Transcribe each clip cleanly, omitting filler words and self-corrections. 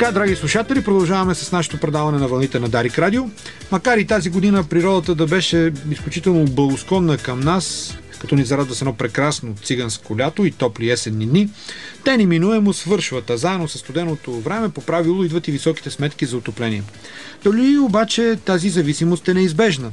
така, драги слушатели, продължаваме с нашето предаване на вълните на Дарик Радио. Макар и тази година природата да беше изключително благосклонна към нас, като ни зарадва с едно прекрасно циганско лято и топли есенни дни, те неминуемо свършват, а заедно с студеното време по правило идват и високите сметки за отопление. Дали обаче тази зависимост е неизбежна?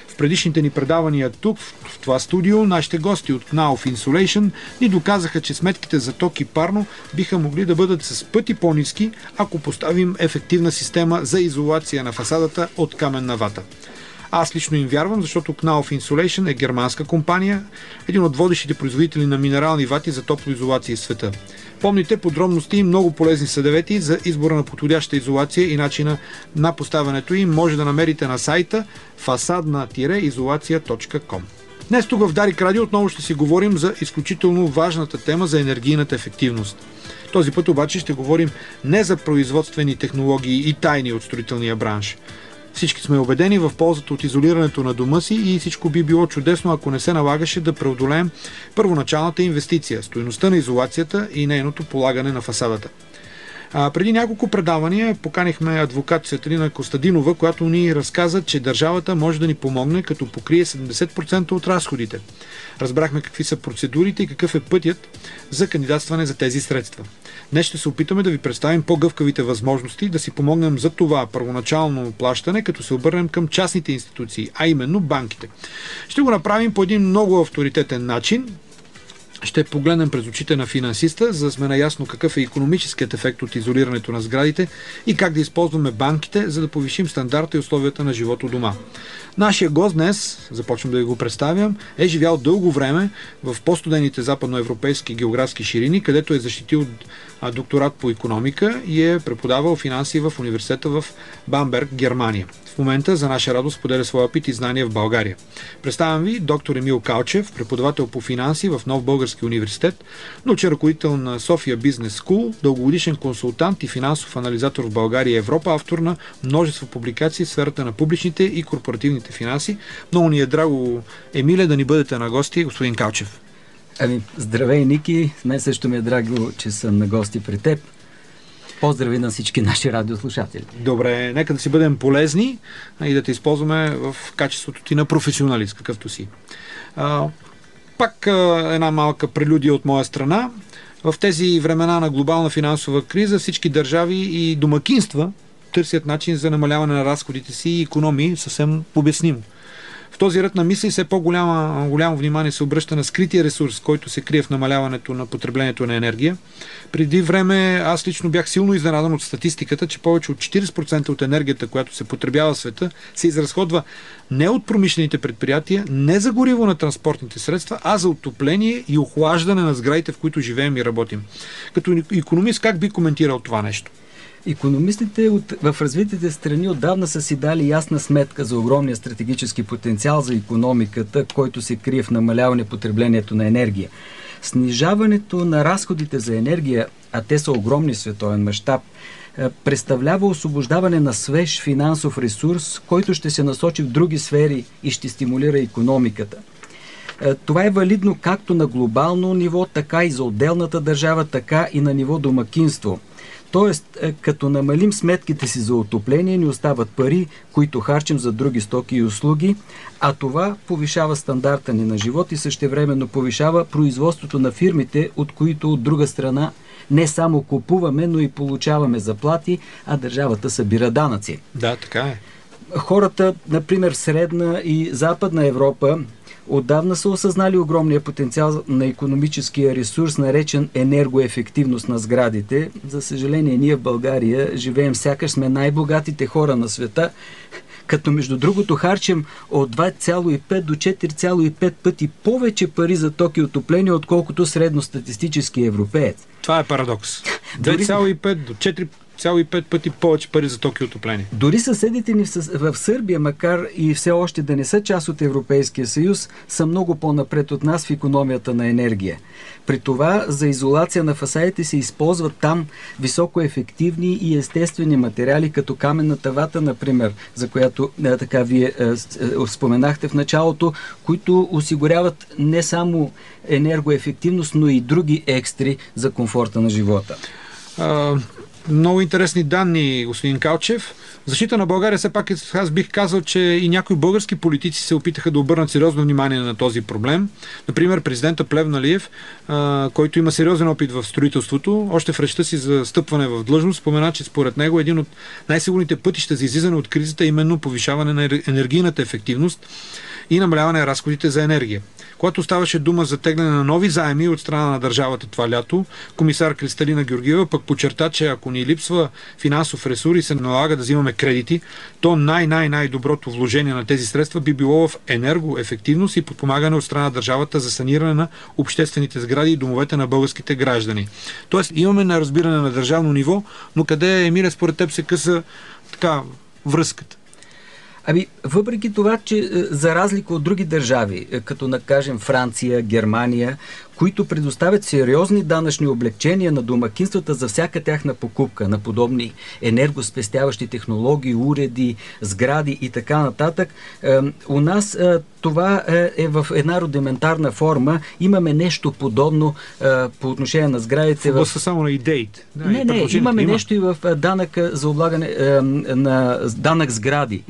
В предишните ни предавания тук, в това студио, нашите гости от Knauf Insulation ни доказаха, че сметките за ток и парно биха могли да бъдат с пъти по-ниски, ако поставим ефективна система за изолация на фасадата от каменна вата. Аз лично им вярвам, защото Knauf Insulation е германска компания, един от водещите производители на минерални вати за топлоизолация в света. Помните подробности и много полезни съвети за избора на подходяща изолация и начина на поставянето им може да намерите на сайта fasadna-izolacia.com. Днес тук в Дарик Радио отново ще си говорим за изключително важната тема за енергийната ефективност. Този път обаче ще говорим не за производствени технологии и тайни от строителния бранш. Всички сме убедени в ползата от изолирането на дома си и всичко би било чудесно, ако не се налагаше да преодолеем първоначалната инвестиция, стойността на изолацията и нейното полагане на фасадата. Преди няколко предавания поканихме адвокат Светлина Костадинова, която ни разказа, че държавата може да ни помогне, като покрие 70% от разходите. Разбрахме какви са процедурите и какъв е пътят за кандидатстване за тези средства. Днес ще се опитаме да ви представим по-гъвкавите възможности да си помогнем за това първоначално плащане, като се обърнем към частните институции, а именно банките. Ще го направим по един много авторитетен начин. Ще погледнем през очите на финансиста, за да сме наясно какъв е икономическият ефект от изолирането на сградите и как да използваме банките, за да повишим стандарта и условията на живот у дома. Нашия гост днес, започвам да ви го представям, е живял дълго време в по-студените западноевропейски географски ширини, където е защитил докторат по икономика и е преподавал финанси в университета в Бамберг, Германия. В момента, за наша радост, споделя своя опит и знания в България. Представям ви доктор Емил Калчев, преподавател по финанси в Нов български университет, научен ръководител на София Бизнес Скул, дългогодишен консултант и финансов анализатор в България и Европа, автор на множество публикации в сферата на публичните и корпоративните финанси. Много ни е драго, Емиле, да ни бъдете на гости, господин Калчев. Здравей, Ники! Мен също ми е драго, че съм на гости при теб. Поздрави на всички наши радиослушатели. Добре, нека да си бъдем полезни и да те използваме в качеството ти на професионалист, какъвто си. Пак една малка прелюдия от моя страна. В тези времена на глобална финансова криза всички държави и домакинства търсят начин за намаляване на разходите си и икономии, съвсем обяснимо. В този ред на мисли все по-голямо внимание се обръща на скрития ресурс, който се крие в намаляването на потреблението на енергия. Преди време аз лично бях силно изненадан от статистиката, че повече от 40% от енергията, която се потребява в света, се изразходва не от промишлените предприятия, не за гориво на транспортните средства, а за отопление и охлаждане на сградите, в които живеем и работим. Като икономист, как би коментирал това нещо? Икономистите в развитите страни отдавна са си дали ясна сметка за огромния стратегически потенциал за икономиката, който се крие в намаляване потреблението на енергия. Снижаването на разходите за енергия, а те са огромни в световен мащаб, представлява освобождаване на свеж финансов ресурс, който ще се насочи в други сфери и ще стимулира икономиката. Това е валидно както на глобално ниво, така и за отделната държава, така и на ниво домакинство. Тоест, като намалим сметките си за отопление, ни остават пари, които харчим за други стоки и услуги, а това повишава стандарта ни на живот и същевременно повишава производството на фирмите, от които от друга страна не само купуваме, но и получаваме заплати, а държавата събира данъци. Да, така е. Хората, например, в Средна и Западна Европа, отдавна са осъзнали огромния потенциал на икономическия ресурс, наречен енергоефективност на сградите. За съжаление, ние в България живеем сякаш сме най-богатите хора на света, като между другото харчим от 2,5 до 4,5 пъти повече пари за ток и отопление, отколкото средностатистически европеец. Това е парадокс. 2,5 до 4,5 пъти повече пари за ток и отопление. Дори съседите ни в Сърбия, макар и все още да не са част от Европейския съюз, са много по-напред от нас в икономията на енергия. При това за изолация на фасадите се използват там високоефективни и естествени материали, като каменната вата, например, за която така вие споменахте в началото, които осигуряват не само енергоефективност, но и други екстри за комфорта на живота. Много интересни данни, господин Калчев. Защита на България, все пак аз бих казал, че и някои български политици се опитаха да обърнат сериозно внимание на този проблем. Например, президента Плевнелиев, който има сериозен опит в строителството, още в речта си за стъпване в длъжност, спомена, че според него един от най-сигурните пътища за излизане от кризата е именно повишаване на енергийната ефективност и намаляване на разходите за енергия. Когато ставаше дума за тегляне на нови заеми от страна на държавата това лято, комисар Кристалина Георгиева пък подчерта, че ако ни липсва финансов ресурс и се налага да взимаме кредити, то най-доброто вложение на тези средства би било в енергоефективност и подпомагане от страна на държавата за саниране на обществените сгради и домовете на българските граждани. Тоест имаме на разбиране на държавно ниво, но къде, Емиле, според теб се къса така връзката? Въпреки това, че за разлика от други държави, като накажем Франция, Германия, които предоставят сериозни данъчни облекчения на домакинствата за всяка тяхна покупка на подобни енергоспестяващи технологии, уреди, сгради и така нататък, у нас това е в една рудиментарна форма. Имаме нещо подобно по отношение на сградите. Това са само на идеите. Не, имаме нещо и в данък за облагане на данък сгради.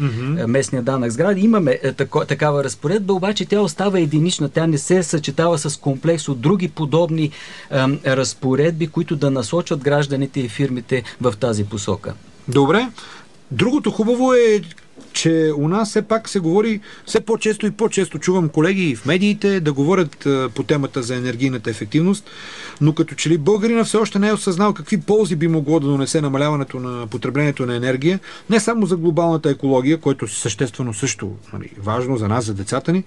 Местния данък сгради. Имаме такава разпоредба, обаче тя остава единична. Тя не се съчетава с комплекс от други подобни разпоредби, които да насочат гражданите и фирмите в тази посока. Добре. Другото хубаво е, че у нас все пак се говори все по-често и по-често. Чувам колеги в медиите да говорят по темата за енергийната ефективност, но като че ли българина все още не е осъзнал какви ползи би могло да донесе намаляването на потреблението на енергия, не само за глобалната екология, което съществено също важно за нас, за децата ни,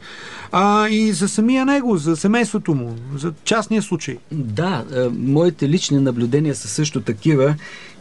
а и за самия него, за семейството му, за частния случай. Да, моите лични наблюдения са също такива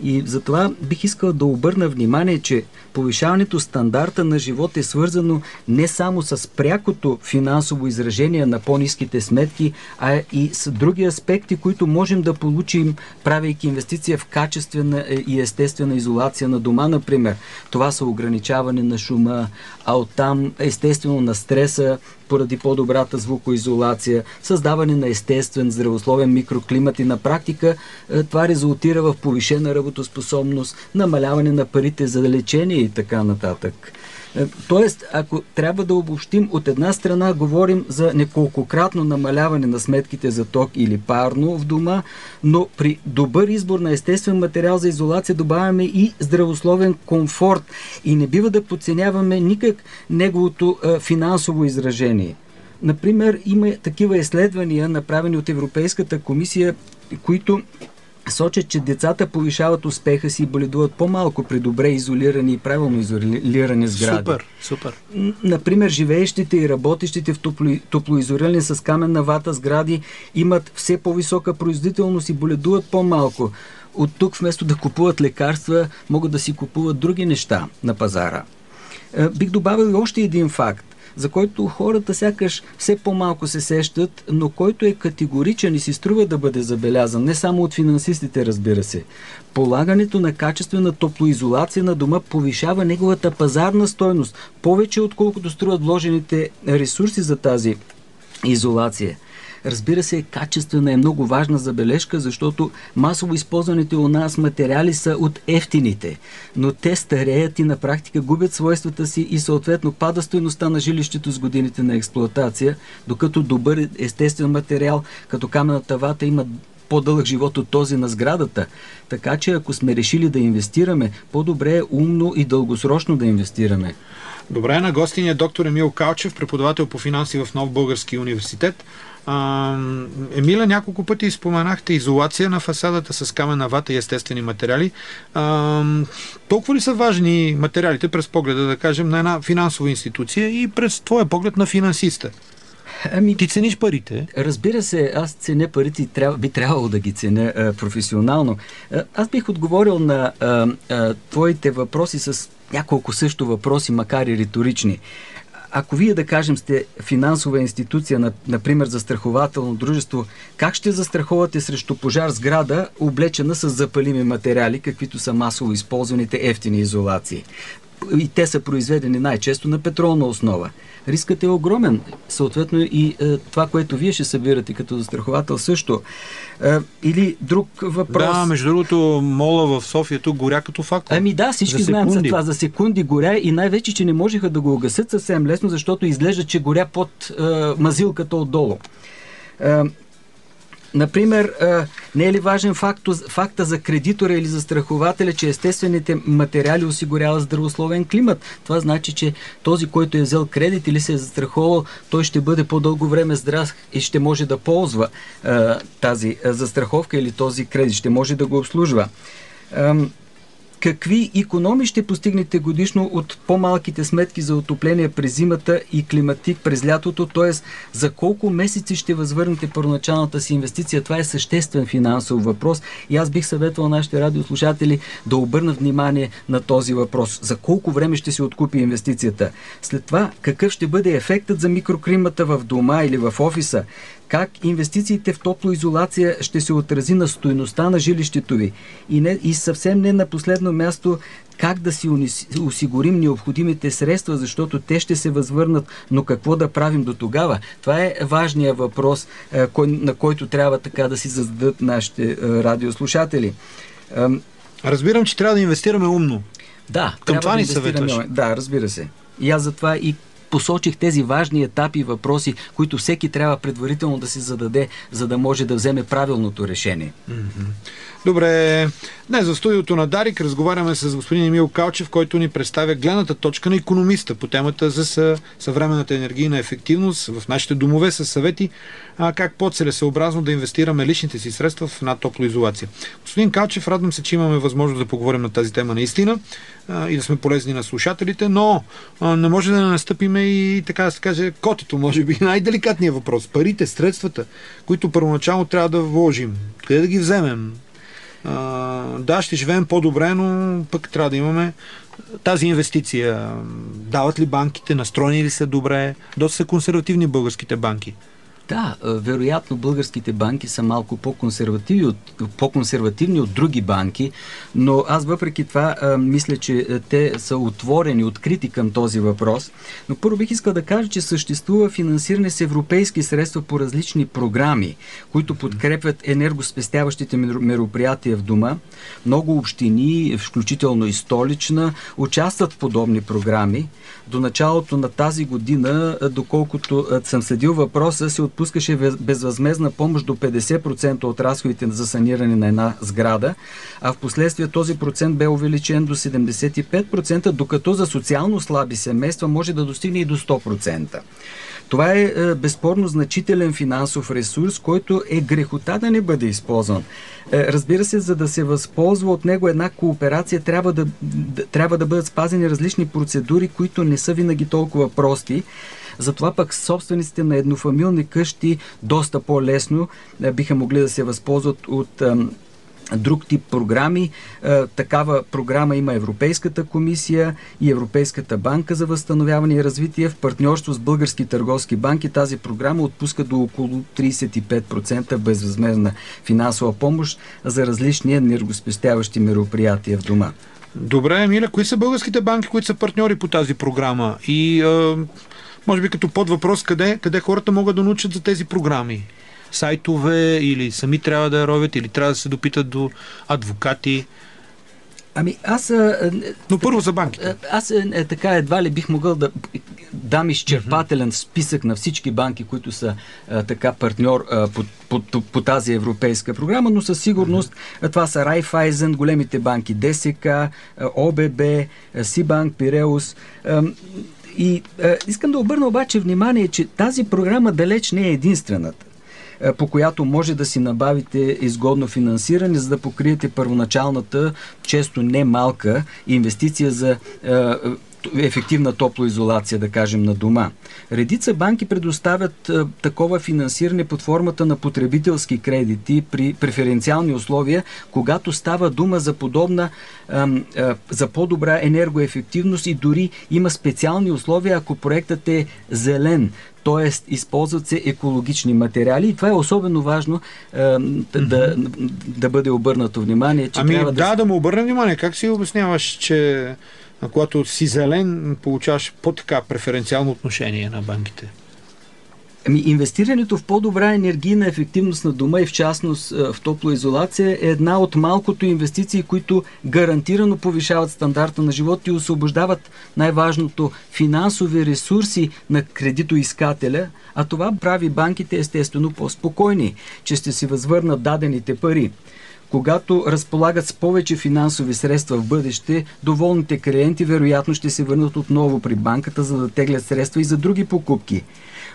и затова бих искал да обърна внимание, че повишаването стандарта на живот е свързано не само с прякото финансово изражение на по-ниските сметки, а и с други аспекти, които можем да получим, правейки инвестиция в качествена и естествена изолация на дома, например. Това са ограничаване на шума, а оттам естествено на стреса, поради по-добрата звукоизолация, създаване на естествен здравословен микроклимат и на практика това резултира в повишена работоспособност, намаляване на парите за лечение и така нататък. Тоест, ако трябва да обобщим, от една страна говорим за неколкократно намаляване на сметките за ток или парно в дома, но при добър избор на естествен материал за изолация добавяме и здравословен комфорт и не бива да подценяваме никак неговото финансово изражение. Например, има такива изследвания, направени от Европейската комисия, които сочат, че децата повишават успеха си и боледуват по-малко при добре изолирани и правилно изолирани сгради. Супер. Например, живеещите и работещите в топлоизолирани с каменна вата сгради имат все по-висока производителност и боледуват по-малко. От тук вместо да купуват лекарства, могат да си купуват други неща на пазара. Бих добавил и още един факт, за който хората сякаш все по-малко се сещат, но който е категоричен и си струва да бъде забелязан, не само от финансистите, разбира се. Полагането на качествена топлоизолация на дома повишава неговата пазарна стойност, повече отколкото струват вложените ресурси за тази изолация. Разбира се, качествена е много важна забележка, защото масово използваните у нас материали са от ефтините, но те стареят и на практика губят свойствата си и съответно пада стойността на жилището с годините на експлоатация, докато добър естествен материал, като каменната вата, има по-дълъг живот от този на сградата. Така че ако сме решили да инвестираме, по-добре е умно и дългосрочно да инвестираме. Добре, на гостин е доктор Емил Калчев, преподавател по финанси в Нов български университет. Емиля, няколко пъти споменахте изолация на фасадата с каменна вата и естествени материали. Толкова ли са важни материалите през погледа, да кажем, на една финансова институция и през твоя поглед на финансиста? Ти цениш парите? Разбира се, аз ценя парите и би трябвало да ги ценя професионално. Аз бих отговорил на твоите въпроси с няколко също въпроси, макар и риторични. Ако вие, да кажем, сте финансова институция, например застрахователно дружество, как ще застраховате срещу пожар сграда, облечена с запалими материали, каквито са масово използваните ефтини изолации? и те са произведени най-често на петролна основа. Рискът е огромен. Съответно и това, което вие ще събирате като застраховател също. Или друг въпрос. Да, между другото, мола в София тук горя като факел. Ами да, всички знаем за това. За секунди горя и най-вече, че не можеха да го угасят съвсем лесно, защото изглежда, че горя под мазилката отдолу. Например, не е ли важен факта за кредитора или за застрахователя, че естествените материали осигуряват здравословен климат? Това значи, че този, който е взел кредит или се е застраховал, той ще бъде по-дълго време здрав и ще може да ползва тази застраховка или този кредит, ще може да го обслужва. Какви икономии ще постигнете годишно от по-малките сметки за отопление през зимата и климатик през лятото, т.е. за колко месеци ще възвърнете първоначалната си инвестиция? Това е съществен финансов въпрос и аз бих съветвал нашите радиослушатели да обърнат внимание на този въпрос. За колко време ще се откупи инвестицията? След това, какъв ще бъде ефектът за микроклимата в дома или в офиса? Как инвестициите в топлоизолация ще се отрази на стойността на жилището ви? И съвсем не на последно място, как да си осигурим необходимите средства, защото те ще се възвърнат, но какво да правим до тогава? Това е важният въпрос, на който трябва така да си зададат нашите радиослушатели. Разбирам, че трябва да инвестираме умно. Да, към това ни съветваш. Да, разбира се. И аз затова и посочих тези важни етапи и въпроси, които всеки трябва предварително да си зададе, за да може да вземе правилното решение. Добре, днес в студиото на Дарик разговаряме с господин Емил Калчев, който ни представя гледната точка на икономиста по темата за съвременната енергийна ефективност в нашите домове с съвети как по-целесъобразно да инвестираме личните си средства в една топлоизолация. Господин Калчев, радвам се, че имаме възможност да поговорим на тази тема наистина и да сме полезни на слушателите, но не може да настъпиме и така да се каже котето, може би най-деликатният въпрос. Парите, средствата, които първоначално трябва да вложим, къде да ги вземем? Да, ще живеем по-добре, но пък трябва да имаме тази инвестиция. Дават ли банките, настроени ли са добре? Доста са консервативни българските банки. Да, вероятно българските банки са малко по-консервативни от други банки, но аз въпреки това мисля, че те са отворени, открити към този въпрос. Но първо бих искал да кажа, че съществува финансиране с европейски средства по различни програми, които подкрепят енергоспестяващите мероприятия в дома. Много общини, включително и Столична, участват в подобни програми. До началото на тази година, доколкото съм следил въпроса, се отпускаше безвъзмездна помощ до 50% от разходите за саниране на една сграда, а в последствие този процент бе увеличен до 75%, докато за социално слаби семейства може да достигне и до 100%. Това е безспорно значителен финансов ресурс, който е грехота да не бъде използван. Разбира се, за да се възползва от него една кооперация, трябва да бъдат спазени различни процедури, които не са винаги толкова прости. Затова пък собствениците на еднофамилни къщи доста по-лесно биха могли да се възползват от друг тип програми. Такава програма има Европейската комисия и Европейската банка за възстановяване и развитие. В партньорство с български търговски банки тази програма отпуска до около 35% безвъзмездна финансова помощ за различни енергоспестяващи мероприятия в дома. Добре, Емиля, кои са българските банки, които са партньори по тази програма? И може би като подвъпрос, къде хората могат да научат за тези програми? Сайтове или сами трябва да я ровят, или трябва да се допитат до адвокати? Ами аз... Но първо за банките. Аз така едва ли бих могъл да дам изчерпателен списък на всички банки, които са така партньор по тази европейска програма, но със сигурност това са Райфайзен, големите банки ДСК, ОББ, Сибанк, Пиреус. И искам да обърна обаче внимание, че тази програма далеч не е единствената, по която може да си набавите изгодно финансиране, за да покриете първоначалната, често не малка инвестиция за ефективна топлоизолация, да кажем, на дома. Редица банки предоставят такова финансиране под формата на потребителски кредити при преференциални условия, когато става дума за подобна, за по-добра енергоефективност и дори има специални условия, ако проектът е зелен, т.е. използват се екологични материали и това е особено важно да бъде обърнато внимание. Че да му обърна внимание. Как си обясняваш, че когато си зелен, получаваш по-така преференциално отношение на банките? Инвестирането в по-добра енергийна ефективност на дома и в частност в топлоизолация е една от малкото инвестиции, които гарантирано повишават стандарта на живот и освобождават най-важното финансови ресурси на кредитоискателя, а това прави банките естествено по-спокойни, че ще си възвърнат дадените пари. Когато разполагат с повече финансови средства в бъдеще, доволните клиенти вероятно ще се върнат отново при банката, за да теглят средства и за други покупки.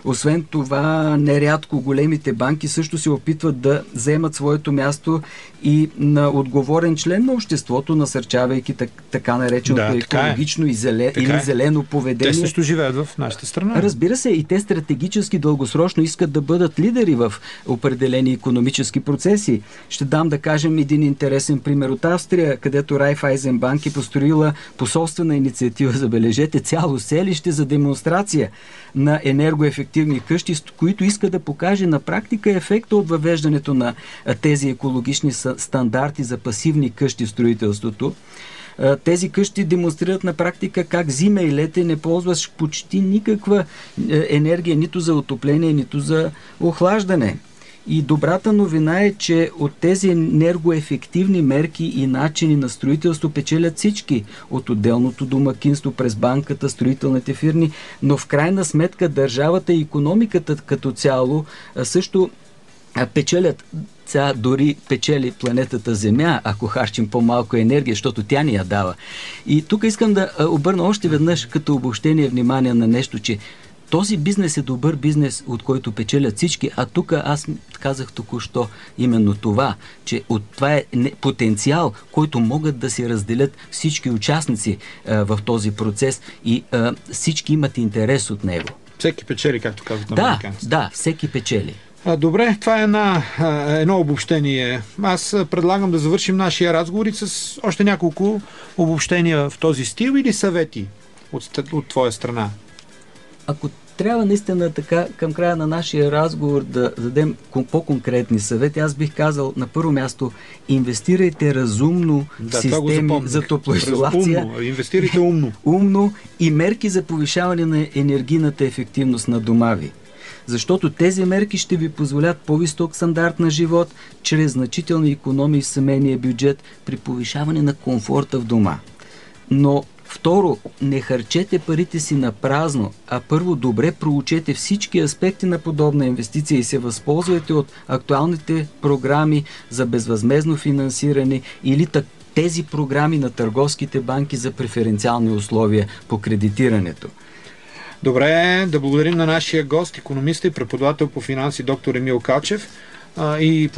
Освен това, нерядко големите банки също се опитват да вземат своето място и на отговорен член на обществото, насърчавайки така нареченото екологично или зелено поведение. Те също живеят в нашата страна. Разбира се, и те стратегически дългосрочно искат да бъдат лидери в определени икономически процеси. Ще дам да кажем един интересен пример от Австрия, където Райфайзенбанк е построила по собствена инициатива, забележете, цяло селище за демонстрация на енергоефективни къщи, които иска да покаже на практика ефекта от въвеждането на тези екологични стандарти за пасивни къщи в строителството. Тези къщи демонстрират на практика как зима и лете не ползваш почти никаква енергия нито за отопление, нито за охлаждане. И добрата новина е, че от тези енергоефективни мерки и начини на строителство печелят всички, от отделното домакинство през банката, строителните фирми, но в крайна сметка държавата и икономиката като цяло също печелят. Сега дори печели планетата Земя, ако харчим по-малко енергия, защото тя ни я дава. И тук искам да обърна още веднъж като обобщение внимание на нещо, че този бизнес е добър бизнес, от който печелят всички, а тук аз казах току-що именно това, че това е потенциал, който могат да си разделят всички участници в този процес и всички имат интерес от него. Всеки печели, както казват американците. Да, всеки печели. Добре, това е едно обобщение. Аз предлагам да завършим нашия разговор и с още няколко обобщения в този стил или съвети от твоя страна. Ако трябва наистина така към края на нашия разговор да дадем по-конкретни съвети, аз бих казал на първо място инвестирайте разумно в системи за топлоизолация. Инвестирайте умно. Умно и мерки за повишаване на енергийната ефективност на дома ви. Защото тези мерки ще ви позволят по-висок стандарт на живот, чрез значителни икономии в семейния бюджет при повишаване на комфорта в дома. Но второ, не харчете парите си на празно, а първо добре проучете всички аспекти на подобна инвестиция и се възползвайте от актуалните програми за безвъзмездно финансиране или тези програми на търговските банки за преференциални условия по кредитирането. Добре, да благодарим на нашия гост, икономиста и преподавател по финанси доктор Емил Калчев. И